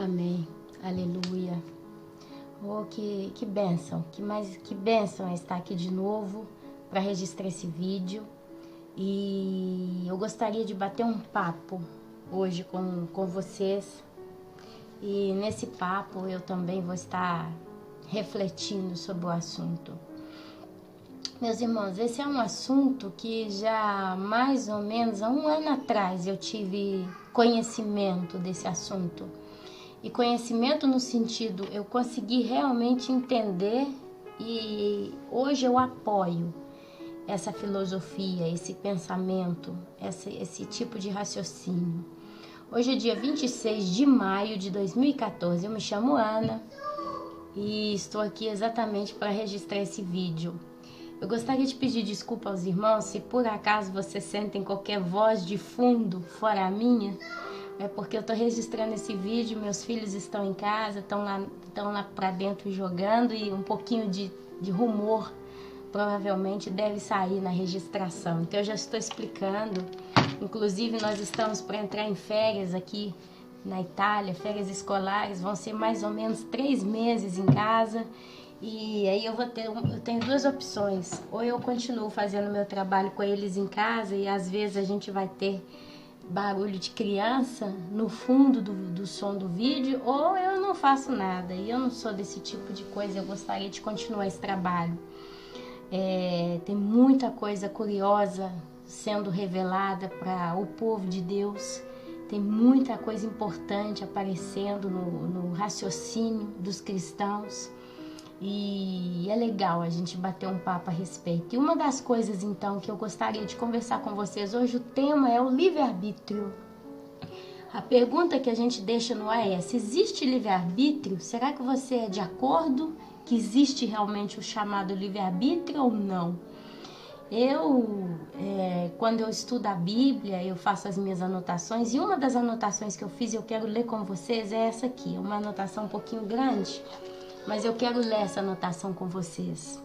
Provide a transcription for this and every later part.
Amém. Aleluia. Oh, que bênção. Que bênção é estar aqui de novo para registrar esse vídeo. E eu gostaria de bater um papo hoje com vocês. E nesse papo eu também vou estar refletindo sobre o assunto. Meus irmãos, esse é um assunto que já mais ou menos há um ano atrás eu tive conhecimento desse assunto. E conhecimento no sentido, eu consegui realmente entender e hoje eu apoio essa filosofia, esse pensamento, esse tipo de raciocínio. Hoje é dia 26 de maio de 2014, eu me chamo Ana e estou aqui exatamente para registrar esse vídeo. Eu gostaria de pedir desculpa aos irmãos se por acaso vocês sentem qualquer voz de fundo fora a minha. É porque eu estou registrando esse vídeo, meus filhos estão em casa, estão lá para dentro jogando e um pouquinho de rumor provavelmente deve sair na registração. Então eu já estou explicando, inclusive nós estamos para entrar em férias aqui na Itália, férias escolares, vão ser mais ou menos 3 meses em casa. E aí eu tenho duas opções, ou eu continuo fazendo meu trabalho com eles em casa e às vezes a gente vai ter barulho de criança no fundo do som do vídeo, ou eu não faço nada. E eu não sou desse tipo de coisa, eu gostaria de continuar esse trabalho. Tem muita coisa curiosa sendo revelada para o povo de Deus, tem muita coisa importante aparecendo no raciocínio dos cristãos. E é legal a gente bater um papo a respeito. E uma das coisas, então, que eu gostaria de conversar com vocês hoje, o tema é o livre-arbítrio. A pergunta que a gente deixa no ar é: se existe livre-arbítrio, será que você é de acordo que existe realmente o chamado livre-arbítrio ou não? Quando eu estudo a Bíblia, eu faço as minhas anotações, e uma das anotações que eu fiz e eu quero ler com vocês é essa aqui, uma anotação um pouquinho grande, mas eu quero ler essa anotação com vocês.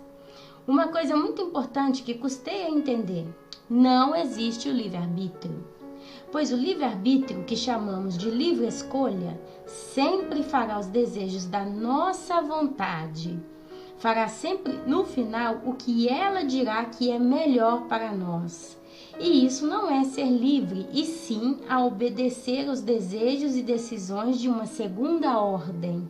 Uma coisa muito importante que custei a entender: não existe o livre-arbítrio, pois o livre-arbítrio, que chamamos de livre escolha, sempre fará os desejos da nossa vontade, fará sempre no final o que ela dirá que é melhor para nós. E isso não é ser livre, e sim a obedecer aos desejos e decisões de uma segunda ordem.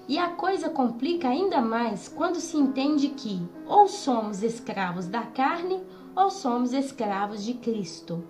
E a coisa complica ainda mais quando se entende que ou somos escravos da carne ou somos escravos de Cristo.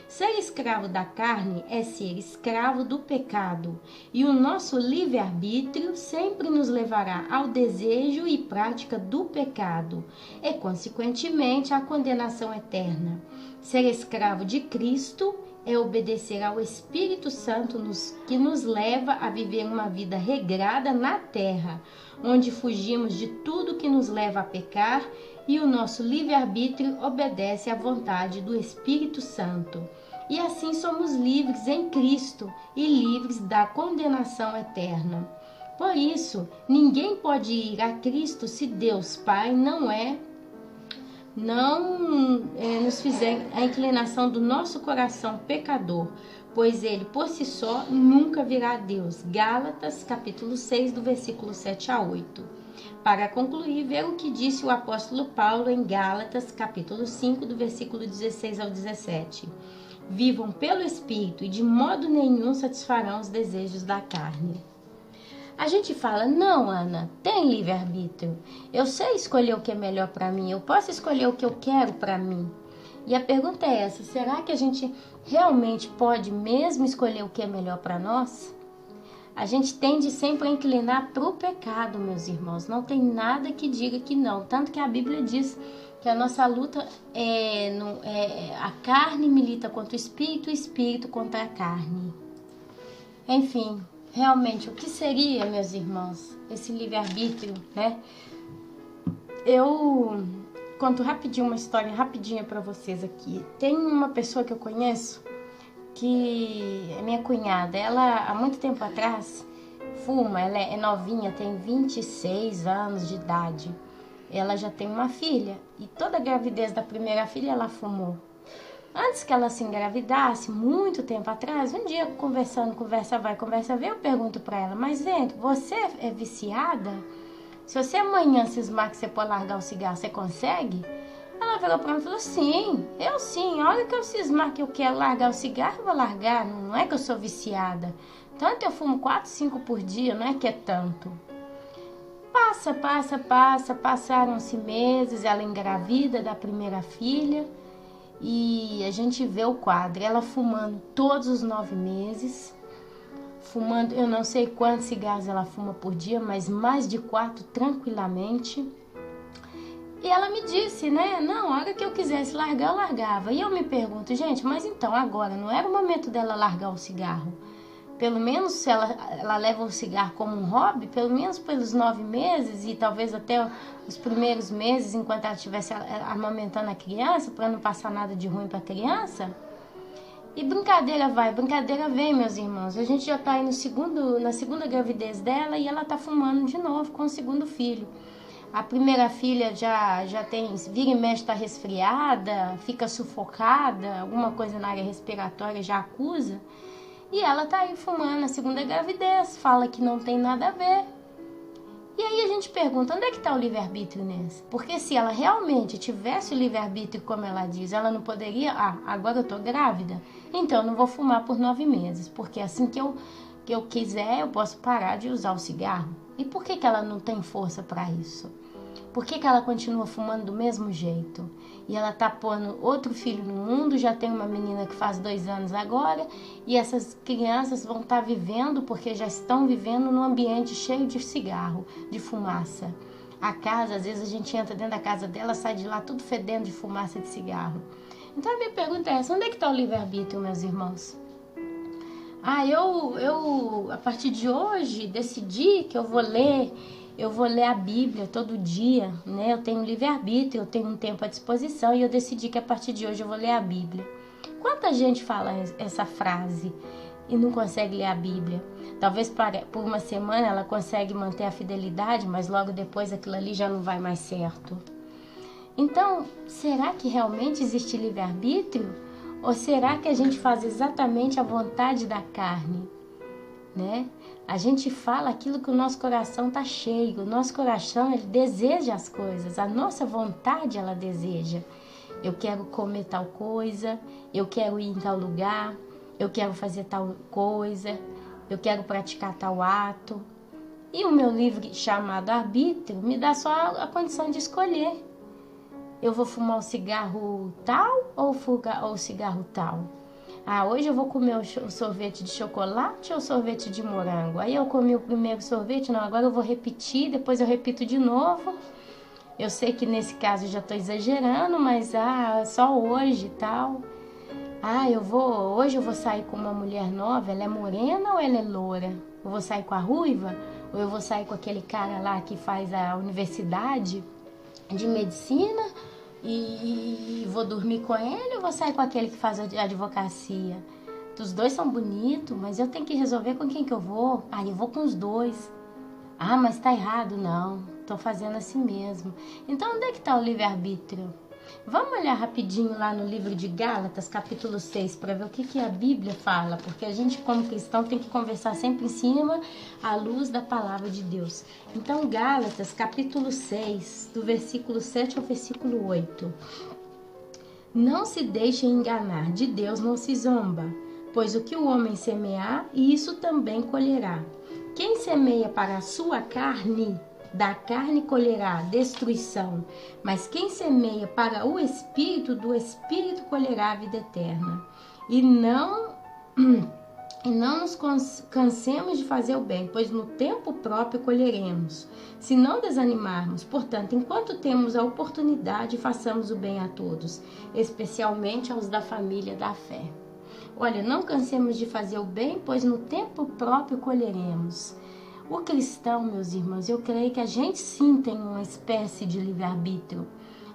Ser escravo da carne é ser escravo do pecado, e o nosso livre-arbítrio sempre nos levará ao desejo e prática do pecado, e consequentemente à condenação eterna. Ser escravo de Cristo é obedecer ao Espírito Santo que nos leva a viver uma vida regrada na terra, onde fugimos de tudo que nos leva a pecar, e o nosso livre-arbítrio obedece à vontade do Espírito Santo. E assim somos livres em Cristo e livres da condenação eterna. Por isso, ninguém pode ir a Cristo se Deus Pai não nos fizer a inclinação do nosso coração pecador, pois ele por si só nunca virá a Deus. Gálatas capítulo 6, do versículo 7 a 8. Para concluir, ver o que disse o apóstolo Paulo em Gálatas capítulo 5, do versículo 16 ao 17. Vivam pelo Espírito e de modo nenhum satisfarão os desejos da carne. A gente fala: não, Ana, tem livre-arbítrio. Eu sei escolher o que é melhor para mim. Eu posso escolher o que eu quero para mim. E a pergunta é essa: será que a gente realmente pode mesmo escolher o que é melhor para nós? A gente tende sempre a inclinar para o pecado, meus irmãos. Não tem nada que diga que não. Tanto que a Bíblia diz que a nossa luta a carne milita contra o espírito contra a carne. Enfim, realmente, o que seria, meus irmãos, esse livre-arbítrio, né? Eu conto rapidinho uma história rapidinha para vocês aqui. Tem uma pessoa que eu conheço, que é minha cunhada. Ela, há muito tempo atrás, fuma. Ela é novinha, tem 26 anos de idade. Ela já tem uma filha, e toda a gravidez da primeira filha ela fumou. Antes que ela se engravidasse, muito tempo atrás, um dia conversando, conversa vai, conversa vem, eu pergunto pra ela, mas gente, você é viciada? Se você amanhã cismar que você pode largar o cigarro, você consegue? Ela virou pra mim e falou, sim, a hora que eu cismar que eu quero largar o cigarro, eu vou largar, não é que eu sou viciada. Tanto eu fumo 4, 5 por dia, não é que é tanto. Passaram-se meses, ela engravida da primeira filha e a gente vê o quadro, ela fumando todos os 9 meses, fumando, eu não sei quantos cigarros ela fuma por dia, mas mais de 4 tranquilamente. E ela me disse, né, não, a hora que eu quisesse largar, eu largava. E eu me pergunto, gente, mas então agora não era o momento dela largar o cigarro? Pelo menos se ela leva o cigarro como um hobby, pelo menos pelos 9 meses e talvez até os primeiros meses, enquanto ela estivesse amamentando a criança, para não passar nada de ruim para a criança. E brincadeira vai, brincadeira vem, meus irmãos. A gente já está aí na segunda gravidez dela e ela está fumando de novo com o segundo filho. A primeira filha já tem, vira e mexe, está resfriada, fica sufocada, alguma coisa na área respiratória já acusa. E ela tá aí fumando a segunda gravidez, fala que não tem nada a ver. E aí a gente pergunta, onde é que está o livre-arbítrio nessa? Porque se ela realmente tivesse o livre-arbítrio, como ela diz, ela não poderia, agora eu tô grávida, então eu não vou fumar por 9 meses, porque assim que eu quiser, eu posso parar de usar o cigarro. E por que ela não tem força para isso? Por que ela continua fumando do mesmo jeito? E ela tá pondo outro filho no mundo, já tem uma menina que faz 2 anos agora, e essas crianças vão estar vivendo, porque já estão vivendo num ambiente cheio de cigarro, de fumaça. A casa, às vezes a gente entra dentro da casa dela, sai de lá tudo fedendo de fumaça de cigarro. Então a minha pergunta é essa, onde é que está o livre-arbítrio, meus irmãos? Eu a partir de hoje decidi que eu vou ler a Bíblia todo dia, né? Eu tenho livre-arbítrio, eu tenho um tempo à disposição e eu decidi que a partir de hoje eu vou ler a Bíblia. Quanta gente fala essa frase e não consegue ler a Bíblia? Talvez por uma semana ela consegue manter a fidelidade, mas logo depois aquilo ali já não vai mais certo. Então, será que realmente existe livre-arbítrio? Ou será que a gente faz exatamente a vontade da carne, né? A gente fala aquilo que o nosso coração está cheio. O nosso coração, ele deseja as coisas. A nossa vontade, ela deseja. Eu quero comer tal coisa, eu quero ir em tal lugar, eu quero fazer tal coisa, eu quero praticar tal ato. E o meu livro chamado arbítrio me dá só a condição de escolher. Eu vou fumar o cigarro tal ou o cigarro tal? Hoje eu vou comer o sorvete de chocolate ou o sorvete de morango? Aí eu comi o primeiro sorvete, não, agora eu vou repetir, depois eu repito de novo. Eu sei que nesse caso eu já estou exagerando, mas só hoje e tal. Hoje eu vou sair com uma mulher nova, ela é morena ou ela é loura? Eu vou sair com a ruiva? Ou eu vou sair com aquele cara lá que faz a universidade de medicina e vou dormir com ele, ou vou sair com aquele que faz a advocacia? Os dois são bonitos, mas eu tenho que resolver com quem que eu vou. Eu vou com os dois. Mas tá errado. Não, tô fazendo assim mesmo. Então onde é que tá o livre-arbítrio? Vamos olhar rapidinho lá no livro de Gálatas, capítulo 6, para ver o que a Bíblia fala, porque a gente, como cristão, tem que conversar sempre em cima à luz da palavra de Deus. Então, Gálatas, capítulo 6, do versículo 7 ao versículo 8. Não se deixem enganar, de Deus não se zomba, pois o que o homem semear, isso também colherá. Quem semeia para a sua carne, da carne colherá destruição, mas quem semeia para o Espírito, do Espírito colherá a vida eterna. E não nos cansemos de fazer o bem, pois no tempo próprio colheremos, se não desanimarmos. Portanto, enquanto temos a oportunidade, façamos o bem a todos, especialmente aos da família da fé. Olha, não cansemos de fazer o bem, pois no tempo próprio colheremos. O cristão, meus irmãos, eu creio que a gente sim tem uma espécie de livre-arbítrio.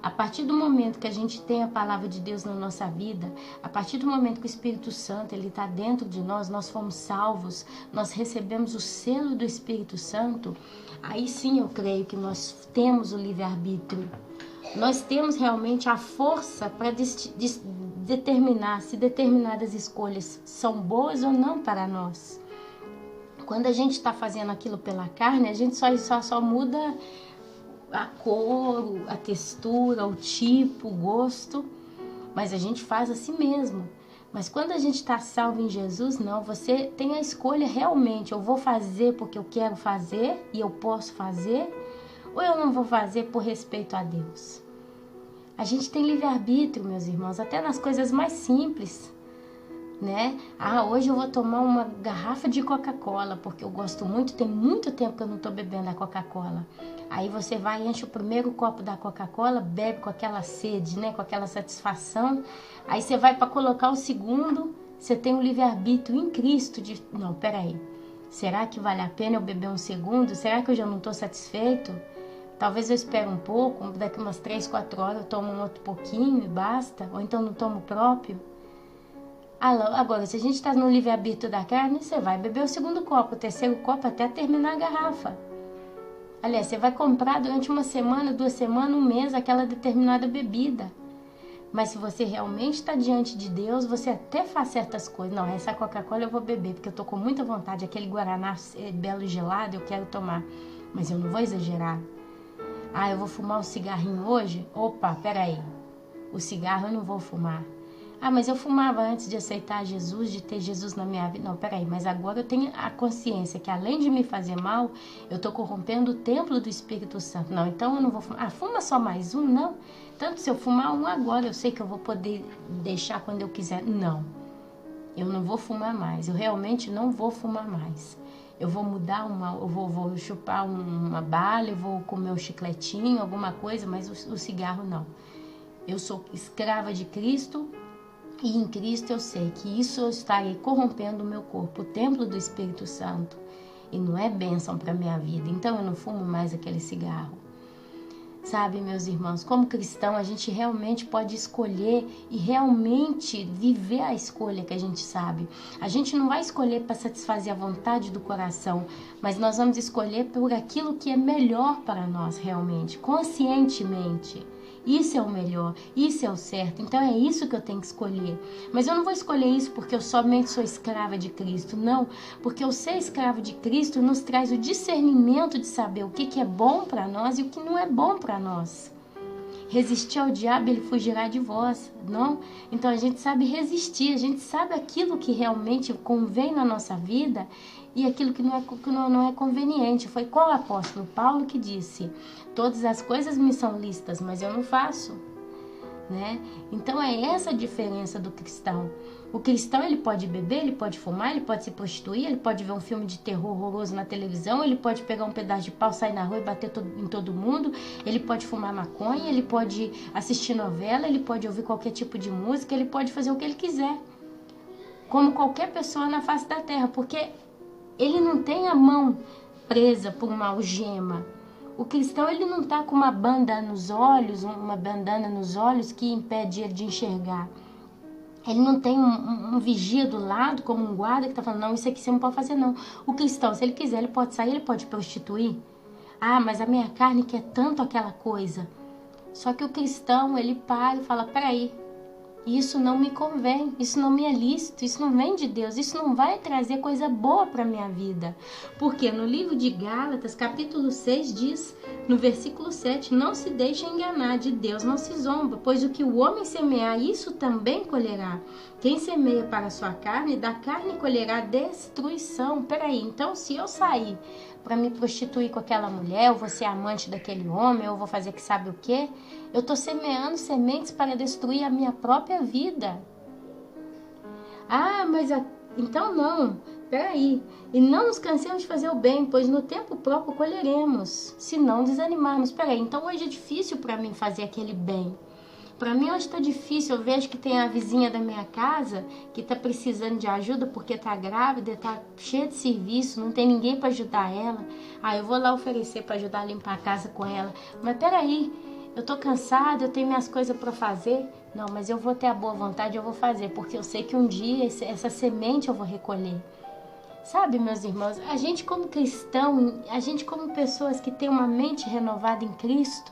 A partir do momento que a gente tem a palavra de Deus na nossa vida, a partir do momento que o Espírito Santo ele está dentro de nós, nós fomos salvos, nós recebemos o selo do Espírito Santo, aí sim eu creio que nós temos o livre-arbítrio. nós temos realmente a força para determinar se determinadas escolhas são boas ou não para nós. Quando a gente está fazendo aquilo pela carne, a gente só muda a cor, a textura, o tipo, o gosto, mas a gente faz assim mesmo. Mas quando a gente está salvo em Jesus, não, você tem a escolha realmente, eu vou fazer porque eu quero fazer e eu posso fazer, ou eu não vou fazer por respeito a Deus. A gente tem livre-arbítrio, meus irmãos, até nas coisas mais simples, né? Hoje eu vou tomar uma garrafa de Coca-Cola, porque eu gosto muito, tem muito tempo que eu não estou bebendo a Coca-Cola. Aí você vai e enche o primeiro copo da Coca-Cola, bebe com aquela sede, né? Com aquela satisfação. Aí você vai para colocar o segundo, você tem um livre-arbítrio em Cristo de... Não, peraí, será que vale a pena eu beber um segundo? Será que eu já não estou satisfeito? Talvez eu espere um pouco, daqui umas 3, 4 horas eu tomo um outro pouquinho e basta. Ou então não tomo o próprio. Agora, se a gente está no livre-arbítrio da carne, você vai beber o segundo copo, o terceiro copo até terminar a garrafa. Aliás, você vai comprar durante uma semana, 2 semanas, um mês, aquela determinada bebida. Mas se você realmente está diante de Deus, você até faz certas coisas. Não, essa Coca-Cola eu vou beber, porque eu tô com muita vontade. Aquele Guaraná belo gelado eu quero tomar. Mas eu não vou exagerar. Eu vou fumar um cigarrinho hoje? Opa, peraí. O cigarro eu não vou fumar. Mas eu fumava antes de aceitar Jesus, de ter Jesus na minha vida. Não, peraí, mas agora eu tenho a consciência que além de me fazer mal, eu tô corrompendo o templo do Espírito Santo. Não, então eu não vou fumar. Fuma só mais um? Não. Tanto se eu fumar um agora, eu sei que eu vou poder deixar quando eu quiser. Não, eu não vou fumar mais. Eu realmente não vou fumar mais. Eu vou mudar eu vou chupar uma bala, eu vou comer um chicletinho, alguma coisa, mas o cigarro não. Eu sou escrava de Cristo. E em Cristo eu sei que isso eu estarei corrompendo o meu corpo, o templo do Espírito Santo. E não é bênção para a minha vida. Então eu não fumo mais aquele cigarro. Sabe, meus irmãos, como cristão a gente realmente pode escolher e realmente viver a escolha que a gente sabe. A gente não vai escolher para satisfazer a vontade do coração, mas nós vamos escolher por aquilo que é melhor para nós realmente, conscientemente. Isso é o melhor, isso é o certo, então é isso que eu tenho que escolher. Mas eu não vou escolher isso porque eu somente sou escrava de Cristo, não. Porque eu ser escravo de Cristo nos traz o discernimento de saber o que é bom para nós e o que não é bom para nós. Resistir ao diabo, ele fugirá de vós, não? Então a gente sabe resistir, a gente sabe aquilo que realmente convém na nossa vida e aquilo que não é conveniente. Foi qual apóstolo? Paulo que disse: todas as coisas me são lícitas, mas eu não faço, né? Então é essa a diferença do cristão. O cristão, ele pode beber, ele pode fumar, ele pode se prostituir, ele pode ver um filme de terror horroroso na televisão, ele pode pegar um pedaço de pau, sair na rua e bater em todo mundo, ele pode fumar maconha, ele pode assistir novela, ele pode ouvir qualquer tipo de música, ele pode fazer o que ele quiser, como qualquer pessoa na face da terra, porque ele não tem a mão presa por uma algema. O cristão, ele não está com uma bandana nos olhos que impede ele de enxergar. Ele não tem um vigia do lado, como um guarda que está falando: não, isso aqui você não pode fazer não. O cristão, se ele quiser, ele pode sair, ele pode prostituir. Mas a minha carne quer tanto aquela coisa. Só que o cristão, ele para e fala: peraí, isso não me convém, isso não me é lícito, isso não vem de Deus, isso não vai trazer coisa boa para a minha vida. Porque no livro de Gálatas, capítulo 6, diz, no versículo 7, não se deixe enganar, de Deus não se zomba, pois o que o homem semear, isso também colherá. Quem semeia para a sua carne, da carne colherá destruição. Peraí, então se eu sair para me prostituir com aquela mulher, eu vou ser amante daquele homem, eu vou fazer que sabe o quê? Eu estou semeando sementes para destruir a minha própria vida. Então não, peraí. E não nos cansemos de fazer o bem, pois no tempo próprio colheremos, se não desanimarmos. Peraí, então hoje é difícil para mim fazer aquele bem. Para mim hoje está difícil. Eu vejo que tem a vizinha da minha casa que está precisando de ajuda porque está grávida, está cheia de serviço, não tem ninguém para ajudar ela. Eu vou lá oferecer para ajudar a limpar a casa com ela. Mas peraí, eu tô cansada, eu tenho minhas coisas para fazer. Não, mas eu vou ter a boa vontade, eu vou fazer, porque eu sei que um dia essa semente eu vou recolher. Sabe, meus irmãos, a gente como cristão, a gente como pessoas que tem uma mente renovada em Cristo,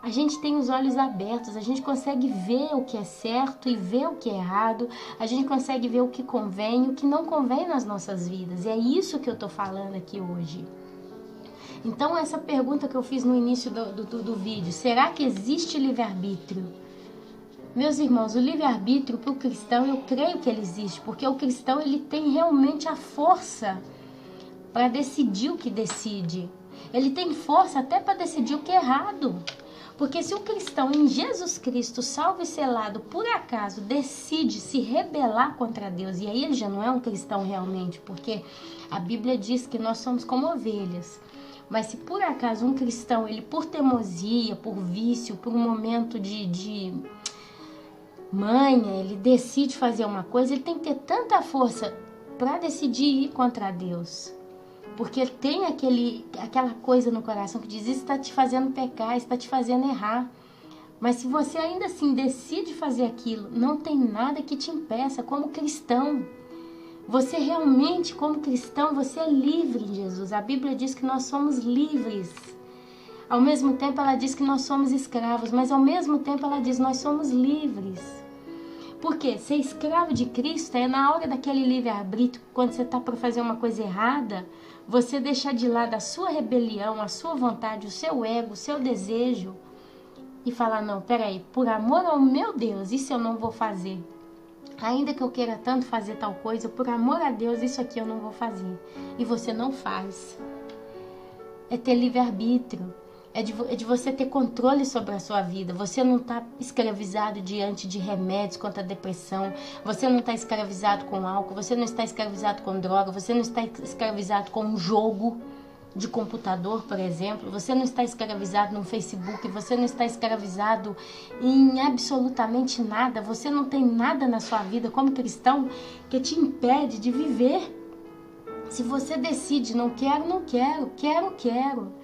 A gente tem os olhos abertos, a gente consegue ver o que é certo e ver o que é errado, a gente consegue ver o que convém e o que não convém nas nossas vidas. E é isso que eu tô falando aqui hoje. Então, essa pergunta que eu fiz no início do vídeo, será que existe livre-arbítrio? Meus irmãos, o livre-arbítrio para o cristão, eu creio que ele existe, porque o cristão ele tem realmente a força para decidir o que decide. Ele tem força até para decidir o que é errado. Porque se o cristão em Jesus Cristo, salvo e selado, por acaso decide se rebelar contra Deus, e aí ele já não é um cristão realmente, porque a Bíblia diz que nós somos como ovelhas. Mas se por acaso um cristão, ele por teimosia, por vício, por um momento de manha, ele decide fazer uma coisa, ele tem que ter tanta força para decidir ir contra Deus. Porque tem aquela coisa no coração que diz, isso está te fazendo pecar, isso está te fazendo errar. Mas se você ainda assim decide fazer aquilo, não tem nada que te impeça como cristão. Você realmente, como cristão, você é livre em Jesus. A Bíblia diz que nós somos livres. Ao mesmo tempo ela diz que nós somos escravos, mas ao mesmo tempo ela diz que nós somos livres. Porque ser escravo de Cristo é na hora daquele livre-arbítrio, quando você está para fazer uma coisa errada, você deixar de lado a sua rebelião, a sua vontade, o seu ego, o seu desejo e falar, não, peraí, por amor ao meu Deus, isso eu não vou fazer. Ainda que eu queira tanto fazer tal coisa, por amor a Deus, isso aqui eu não vou fazer. E você não faz. É ter livre-arbítrio. É de você ter controle sobre a sua vida. Você não está escravizado diante de remédios contra a depressão. Você não está escravizado com álcool. Você não está escravizado com droga. Você não está escravizado com um jogo de computador, por exemplo. Você não está escravizado no Facebook. Você não está escravizado em absolutamente nada. Você não tem nada na sua vida como cristão que te impede de viver. Se você decide, não quero, não quero, quero, quero.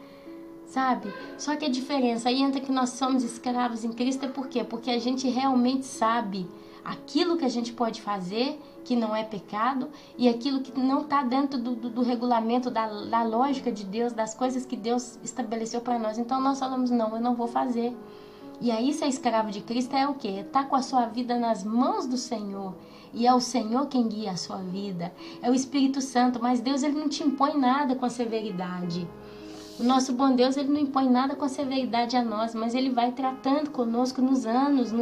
Sabe? Só que a diferença aí entra que nós somos escravos em Cristo é por quê? Porque a gente realmente sabe aquilo que a gente pode fazer, que não é pecado, e aquilo que não está dentro do regulamento, da lógica de Deus, das coisas que Deus estabeleceu para nós. Então nós falamos, não, eu não vou fazer. E aí ser escravo de Cristo é o quê? Tá com a sua vida nas mãos do Senhor. E é o Senhor quem guia a sua vida. É o Espírito Santo, mas Deus ele não te impõe nada com severidade. O nosso bom Deus, ele não impõe nada com severidade a nós, mas ele vai tratando conosco nos anos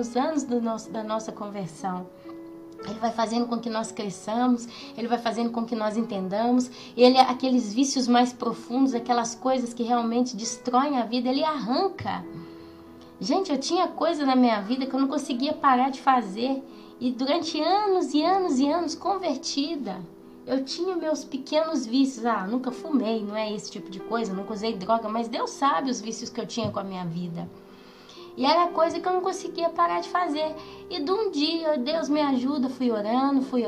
da nossa conversão. Ele vai fazendo com que nós cresçamos, ele vai fazendo com que nós entendamos. Ele, aqueles vícios mais profundos, aquelas coisas que realmente destroem a vida, ele arranca. Gente, eu tinha coisa na minha vida que eu não conseguia parar de fazer. E durante anos e anos e anos, convertida, eu tinha meus pequenos vícios. Nunca fumei, não é esse tipo de coisa, nunca usei droga, mas Deus sabe os vícios que eu tinha com a minha vida. E era coisa que eu não conseguia parar de fazer. E de um dia, Deus me ajuda, fui orando, fui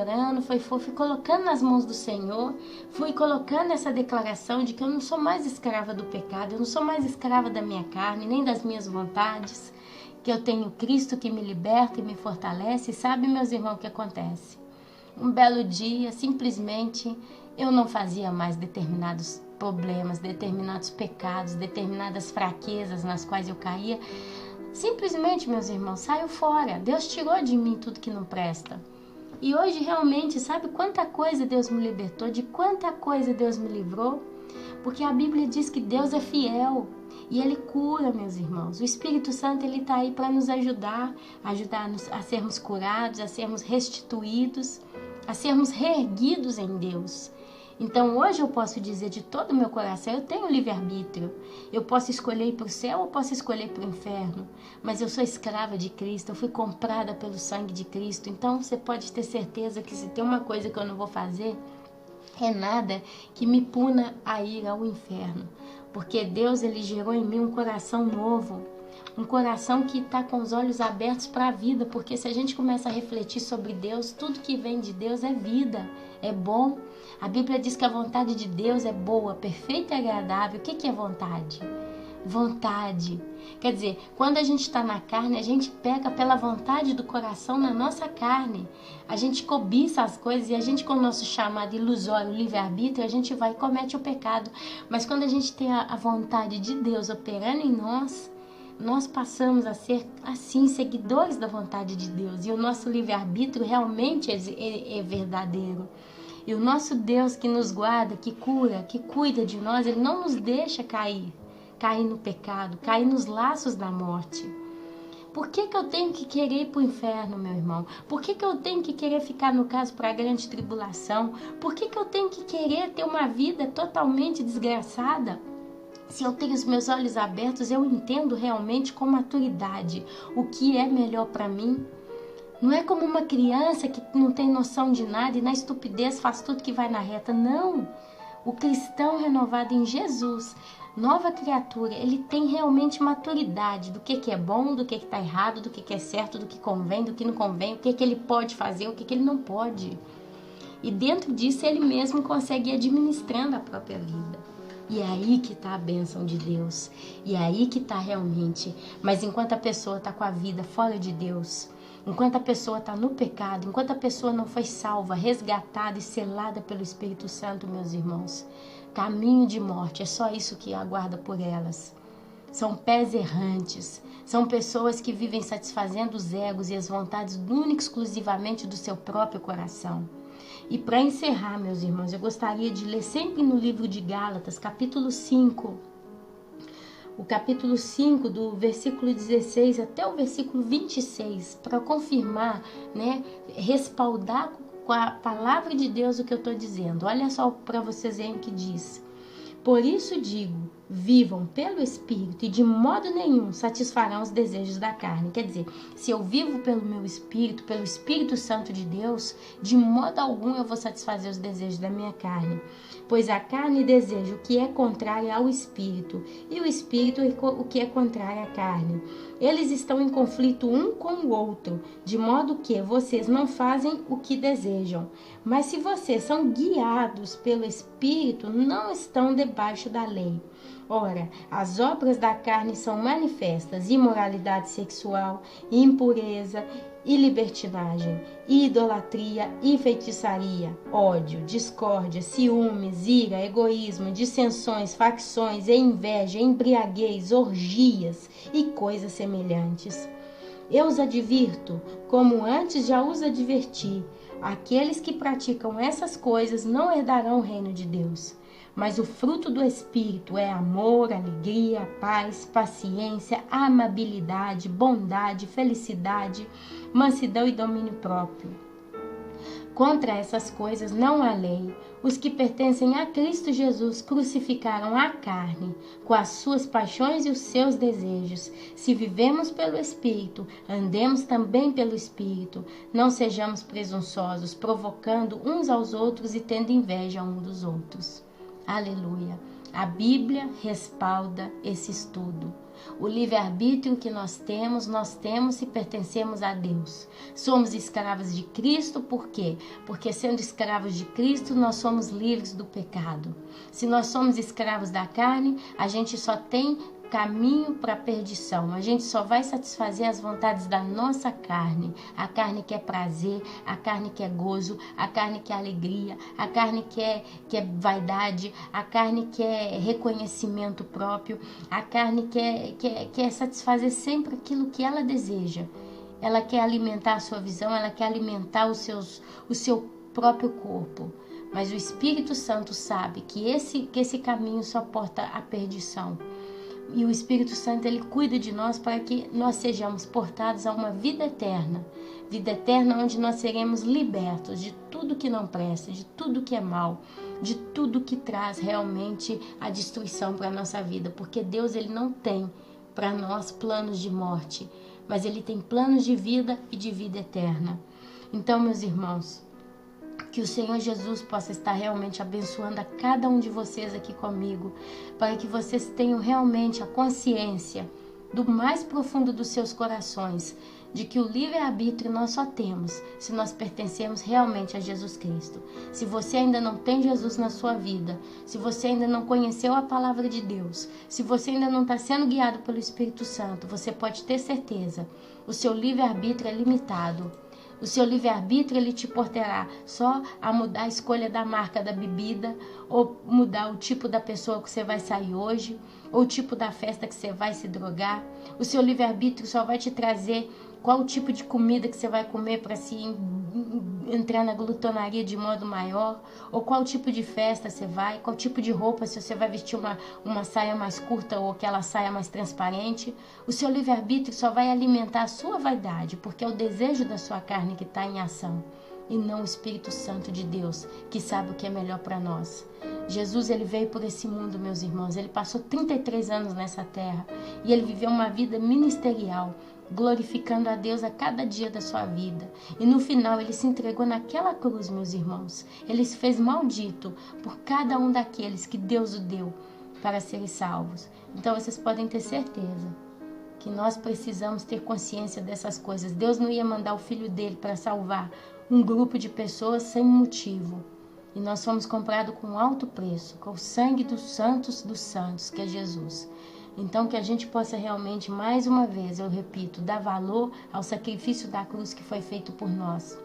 colocando nas mãos do Senhor, fui colocando essa declaração de que eu não sou mais escrava do pecado, eu não sou mais escrava da minha carne, nem das minhas vontades, que eu tenho Cristo que me liberta e me fortalece. E sabe, meus irmãos, o que acontece? Um belo dia, simplesmente, eu não fazia mais determinados problemas, determinados pecados, determinadas fraquezas nas quais eu caía. Simplesmente, meus irmãos, saiu fora. Deus tirou de mim tudo que não presta. E hoje, realmente, sabe quanta coisa Deus me libertou? De quanta coisa Deus me livrou? Porque a Bíblia diz que Deus é fiel. E Ele cura, meus irmãos. O Espírito Santo, Ele está aí para nos ajudar a sermos curados, a sermos restituídos, a sermos reerguidos em Deus. Então hoje eu posso dizer de todo o meu coração, eu tenho livre-arbítrio. Eu posso escolher ir para o céu ou posso escolher para o inferno. Mas eu sou escrava de Cristo, eu fui comprada pelo sangue de Cristo. Então você pode ter certeza que se tem uma coisa que eu não vou fazer, é nada que me puna a ir ao inferno. Porque Deus, Ele gerou em mim um coração novo. Um coração que está com os olhos abertos para a vida, porque se a gente começa a refletir sobre Deus, tudo que vem de Deus é vida, é bom. A Bíblia diz que a vontade de Deus é boa, perfeita e agradável. O que é vontade? Vontade. Quer dizer, quando a gente está na carne, a gente peca pela vontade do coração na nossa carne. A gente cobiça as coisas e a gente, com o nosso chamado ilusório, livre-arbítrio, a gente vai e comete o pecado. Mas quando a gente tem a vontade de Deus operando em nós, nós passamos a ser, assim, seguidores da vontade de Deus. E o nosso livre-arbítrio realmente é verdadeiro. E o nosso Deus que nos guarda, que cura, que cuida de nós, Ele não nos deixa cair no pecado, cair nos laços da morte. Por que eu tenho que querer ir para o inferno, meu irmão? Por que eu tenho que querer ficar, no caso, para a grande tribulação? Por que eu tenho que querer ter uma vida totalmente desgraçada? Se eu tenho os meus olhos abertos, eu entendo realmente com maturidade o que é melhor para mim. Não é como uma criança que não tem noção de nada e na estupidez faz tudo que vai na reta. Não! O cristão renovado em Jesus, nova criatura, ele tem realmente maturidade do que é bom, do que está errado, do que é certo, do que convém, do que não convém, o que ele pode fazer, o que ele não pode. E dentro disso ele mesmo consegue ir administrando a própria vida. E é aí que está a bênção de Deus. E é aí que está realmente. Mas enquanto a pessoa está com a vida fora de Deus, enquanto a pessoa está no pecado, enquanto a pessoa não foi salva, resgatada e selada pelo Espírito Santo, meus irmãos, caminho de morte, é só isso que aguarda por elas. São pés errantes, são pessoas que vivem satisfazendo os egos e as vontades única e exclusivamente do seu próprio coração. E para encerrar, meus irmãos, eu gostaria de ler sempre no livro de Gálatas, capítulo 5, o capítulo 5, do versículo 16 até o versículo 26, para confirmar, né, respaldar com a palavra de Deus o que eu estou dizendo. Olha só para vocês verem o que diz. Por isso digo, vivam pelo Espírito e de modo nenhum satisfarão os desejos da carne. Quer dizer, se eu vivo pelo meu Espírito, pelo Espírito Santo de Deus, de modo algum eu vou satisfazer os desejos da minha carne. Pois a carne deseja o que é contrário ao Espírito, e o Espírito o que é contrário à carne. Eles estão em conflito um com o outro, de modo que vocês não fazem o que desejam. Mas se vocês são guiados pelo Espírito, não estão debaixo da lei. Ora, as obras da carne são manifestas: imoralidade sexual, impureza e libertinagem, idolatria e feitiçaria, ódio, discórdia, ciúmes, ira, egoísmo, dissensões, facções, inveja, embriaguez, orgias e coisas semelhantes. Eu os advirto, como antes já os adverti, aqueles que praticam essas coisas não herdarão o reino de Deus. Mas o fruto do Espírito é amor, alegria, paz, paciência, amabilidade, bondade, felicidade, mansidão e domínio próprio. Contra essas coisas não há lei. Os que pertencem a Cristo Jesus crucificaram a carne, com as suas paixões e os seus desejos. Se vivemos pelo Espírito, andemos também pelo Espírito. Não sejamos presunçosos, provocando uns aos outros e tendo inveja uns dos outros. Aleluia! A Bíblia respalda esse estudo. O livre-arbítrio que nós temos se pertencemos a Deus. Somos escravos de Cristo, por quê? Porque sendo escravos de Cristo, nós somos livres do pecado. Se nós somos escravos da carne, a gente só tem caminho para a perdição. A gente só vai satisfazer as vontades da nossa carne. A carne que é prazer, a carne que é gozo, a carne que é alegria, a carne que é vaidade, a carne que é reconhecimento próprio, a carne quer satisfazer sempre aquilo que ela deseja. Ela quer alimentar a sua visão, ela quer alimentar o seu próprio corpo. Mas o Espírito Santo sabe que esse caminho só porta à perdição. E o Espírito Santo, ele cuida de nós para que nós sejamos portados a uma vida eterna onde nós seremos libertos de tudo que não presta, de tudo que é mal, de tudo que traz realmente a destruição para a nossa vida, porque Deus, ele não tem para nós planos de morte, mas ele tem planos de vida e de vida eterna. Então, meus irmãos, que o Senhor Jesus possa estar realmente abençoando a cada um de vocês aqui comigo, para que vocês tenham realmente a consciência do mais profundo dos seus corações, de que o livre-arbítrio nós só temos se nós pertencemos realmente a Jesus Cristo. Se você ainda não tem Jesus na sua vida, se você ainda não conheceu a palavra de Deus, se você ainda não está sendo guiado pelo Espírito Santo, você pode ter certeza, o seu livre-arbítrio é limitado. O seu livre-arbítrio, ele te portará só a mudar a escolha da marca da bebida, ou mudar o tipo da pessoa que você vai sair hoje, ou o tipo da festa que você vai se drogar. O seu livre-arbítrio só vai te trazer qual o tipo de comida que você vai comer para se entrar na glutonaria de modo maior, ou qual tipo de festa você vai, qual tipo de roupa, se você vai vestir uma saia mais curta ou aquela saia mais transparente. O seu livre-arbítrio só vai alimentar a sua vaidade, porque é o desejo da sua carne que está em ação, e não o Espírito Santo de Deus, que sabe o que é melhor para nós. Jesus, ele veio por esse mundo, meus irmãos, ele passou 33 anos nessa terra, e ele viveu uma vida ministerial, glorificando a Deus a cada dia da sua vida. E no final ele se entregou naquela cruz, meus irmãos. Ele se fez maldito por cada um daqueles que Deus o deu para serem salvos. Então vocês podem ter certeza que nós precisamos ter consciência dessas coisas. Deus não ia mandar o filho dele para salvar um grupo de pessoas sem motivo. E nós fomos comprados com alto preço, com o sangue dos santos, que é Jesus. Então que a gente possa realmente, mais uma vez, eu repito, dar valor ao sacrifício da cruz que foi feito por nós.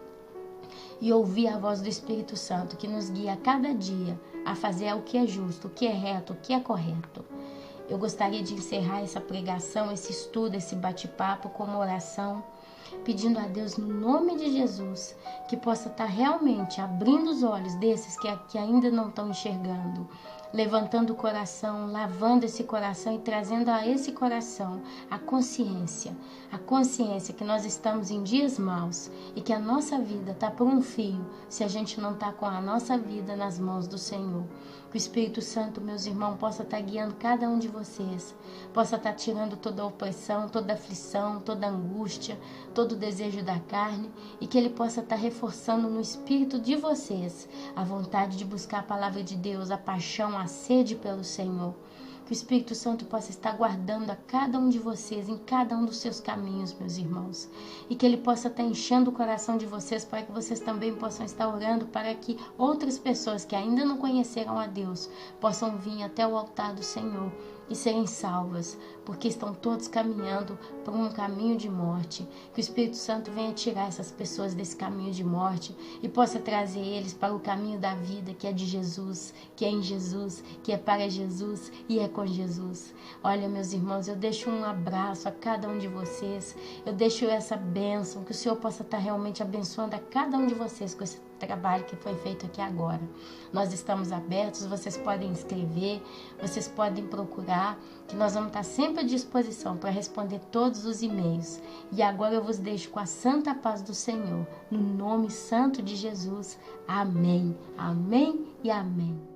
E ouvir a voz do Espírito Santo, que nos guia a cada dia a fazer o que é justo, o que é reto, o que é correto. Eu gostaria de encerrar essa pregação, esse estudo, esse bate-papo com uma oração, pedindo a Deus, no nome de Jesus, que possa estar realmente abrindo os olhos desses que ainda não estão enxergando, levantando o coração, lavando esse coração e trazendo a esse coração a consciência que nós estamos em dias maus e que a nossa vida está por um fio se a gente não está com a nossa vida nas mãos do Senhor. Que o Espírito Santo, meus irmãos, possa estar guiando cada um de vocês, possa estar tirando toda a opressão, toda a aflição, toda a angústia, todo o desejo da carne, e que Ele possa estar reforçando no espírito de vocês a vontade de buscar a palavra de Deus, a paixão, a sede pelo Senhor. Que o Espírito Santo possa estar guardando a cada um de vocês em cada um dos seus caminhos, meus irmãos. E que Ele possa estar enchendo o coração de vocês para que vocês também possam estar orando para que outras pessoas que ainda não conheceram a Deus possam vir até o altar do Senhor e serem salvas, porque estão todos caminhando por um caminho de morte. Que o Espírito Santo venha tirar essas pessoas desse caminho de morte e possa trazer eles para o caminho da vida, que é de Jesus, que é em Jesus, que é para Jesus e é com Jesus. Olha, meus irmãos, eu deixo um abraço a cada um de vocês, eu deixo essa bênção, que o Senhor possa estar realmente abençoando a cada um de vocês com esse trabalho que foi feito aqui agora. Nós estamos abertos, vocês podem escrever, vocês podem procurar, que nós vamos estar sempre à disposição para responder todos os e-mails. E agora eu vos deixo com a santa paz do Senhor, no nome santo de Jesus. Amém, amém e amém.